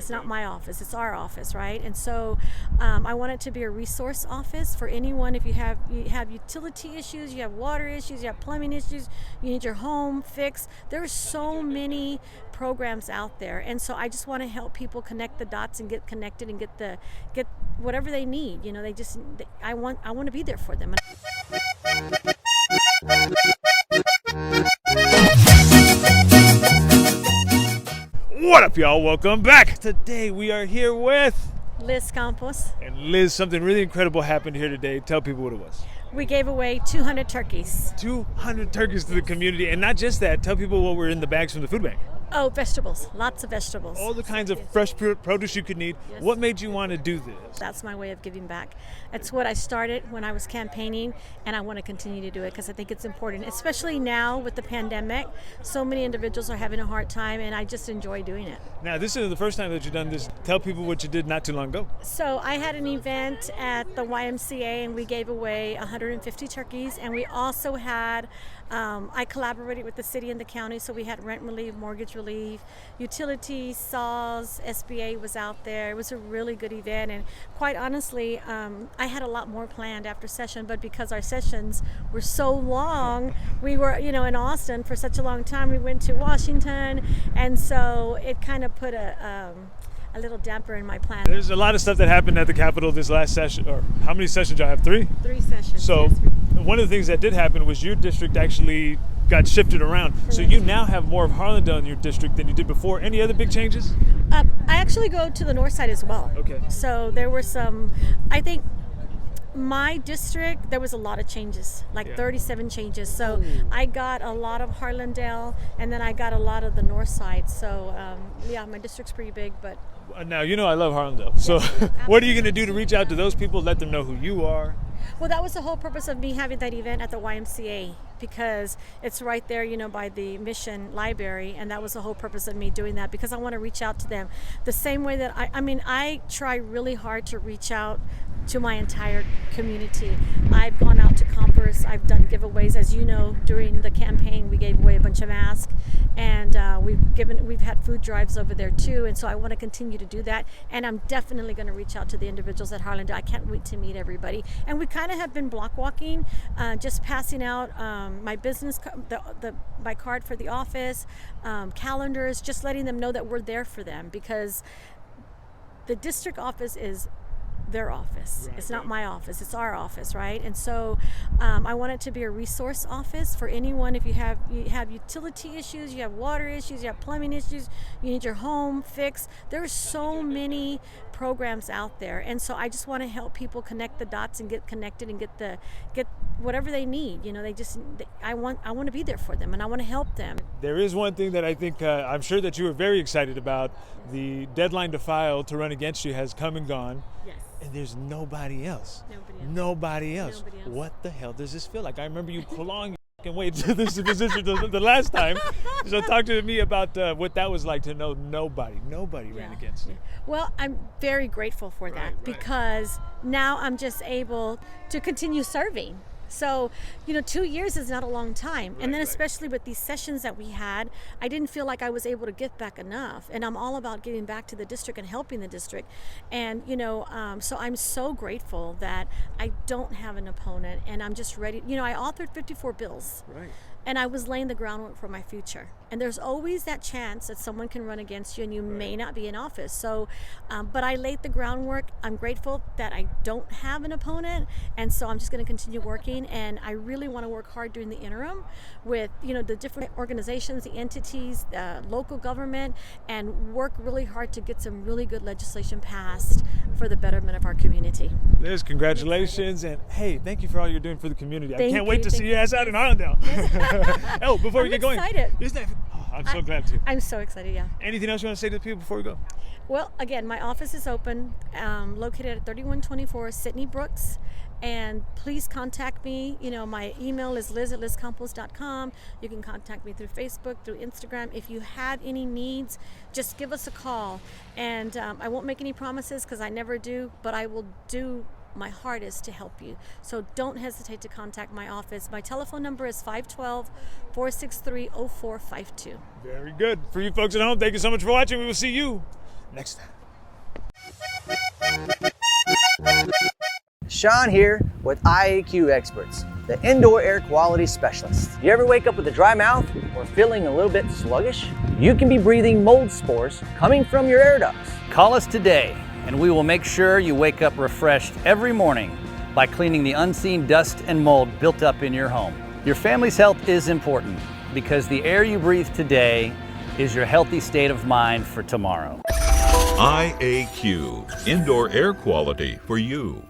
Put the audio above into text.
It's not my office, it's our office, right? And so I want it to be a resource office for anyone. If you have utility issues, you have water issues, you have plumbing issues, you need your home fixed. There's so many programs out there. And so I just want to help people connect the dots and get connected and get whatever they need. You know, I want to be there for them. What up, y'all? Welcome back. Today we are here with Liz Campos. And Liz, something really incredible happened here today. Tell people what it was. We gave away 200 turkeys. 200 turkeys to the community, and not just that. Tell people what were in the bags from the food bank. Oh, vegetables. Lots of vegetables. All the kinds of fresh produce you could need. Yes. What made you want to do this? That's my way of giving back. It's what I started when I was campaigning, and I want to continue to do it because I think it's important, especially now with the pandemic. So many individuals are having a hard time, and I just enjoy doing it. Now, this is the first time that you've done this. Tell people what you did not too long ago. So I had an event at the YMCA, and we gave away 150 turkeys, and we also had I collaborated with the city and the county, so we had rent relief, mortgage relief, utilities, SAWS, SBA was out there. It was a really good event, and quite honestly, I had a lot more planned after session, but because our sessions were so long, we were, in Austin for such a long time. We went to Washington, and so it kind of put a little damper in my plan. There's a lot of stuff that happened at the Capitol this last session, or how many sessions y'all have? 3? 3 sessions. So yes. one of the things that did happen was your district actually got shifted around. Correct. So you now have more of Harlandale in your district than you did before. Any other big changes? I actually go to the north side as well. Okay. So there were some, I think, my district, there was a lot of changes, like 37 changes. So I got a lot of Harlandale, and then I got a lot of the north side. So my district's pretty big, but Now, I love Harlandale. So what are you going to do to reach out to those people, let them know who you are? well, that was the whole purpose of me having that event at the YMCA, because it's right there, by the Mission Library, and that was the whole purpose of me doing that, because I want to reach out to them the same way that I try really hard to reach out to my entire community. I've gone out to Converse, I've done giveaways, as you know, during the campaign we gave away a bunch of masks, and we've had food drives over there too, and so I want to continue to do that, and I'm definitely going to reach out to the individuals at Harlandale. I can't wait to meet everybody, and we kind of have been block walking, just passing out my business, my card for the office, calendars, just letting them know that we're there for them, because the district office is their office. Right, it's not right. my office, it's our office, right? And so I want it to be a resource office for anyone. If you have utility issues, you have water issues, you have plumbing issues, you need your home fixed. There's so many programs out there, and so I just want to help people connect the dots and get connected and get whatever they need. I want to be there for them, and I want to help them. There is one thing that I think, I'm sure that you were very excited about. The deadline to file to run against you has come and gone. Yes. And there's nobody else. Nobody else. What the hell does this feel like? I remember you prolonged your way to this position the last time. So talk to me about what that was like to know nobody ran against you. Well, I'm very grateful for that, Right. because now I'm just able to continue serving. So, 2 years is not a long time. And then Right. especially with these sessions that we had, I didn't feel like I was able to give back enough. And I'm all about giving back to the district and helping the district. And, so I'm so grateful that I don't have an opponent, and I'm just ready. I authored 54 bills. Right. And I was laying the groundwork for my future. And there's always that chance that someone can run against you and you may not be in office. So, but I laid the groundwork. I'm grateful that I don't have an opponent. And so I'm just going to continue working. And I really want to work hard during the interim with, the different organizations, the entities, local government, and work really hard to get some really good legislation passed for the betterment of our community. Liz, congratulations. And hey, thank you for all you're doing for the community. I Thank can't wait you, to thank see your ass out in Harlandale. Oh, before we I'm get going. excited. I'm so glad to. I'm so excited, yeah. Anything else you want to say to the people before we go? Well, again, my office is open, located at 3124 Sydney Brooks, and please contact me. My email is liz@lizcampos.com. You can contact me through Facebook, through Instagram. If you have any needs, just give us a call. And I won't make any promises, because I never do, but I will do my hardest to help you. So don't hesitate to contact my office. My telephone number is 512-463-0452. Very good. For you folks at home, thank you so much for watching. We will see you next time. Sean here with IAQ Experts, the indoor air quality specialist. You ever wake up with a dry mouth or feeling a little bit sluggish? You can be breathing mold spores coming from your air ducts. Call us today and we will make sure you wake up refreshed every morning by cleaning the unseen dust and mold built up in your home. Your family's health is important because the air you breathe today is your healthy state of mind for tomorrow. IAQ, indoor air quality for you.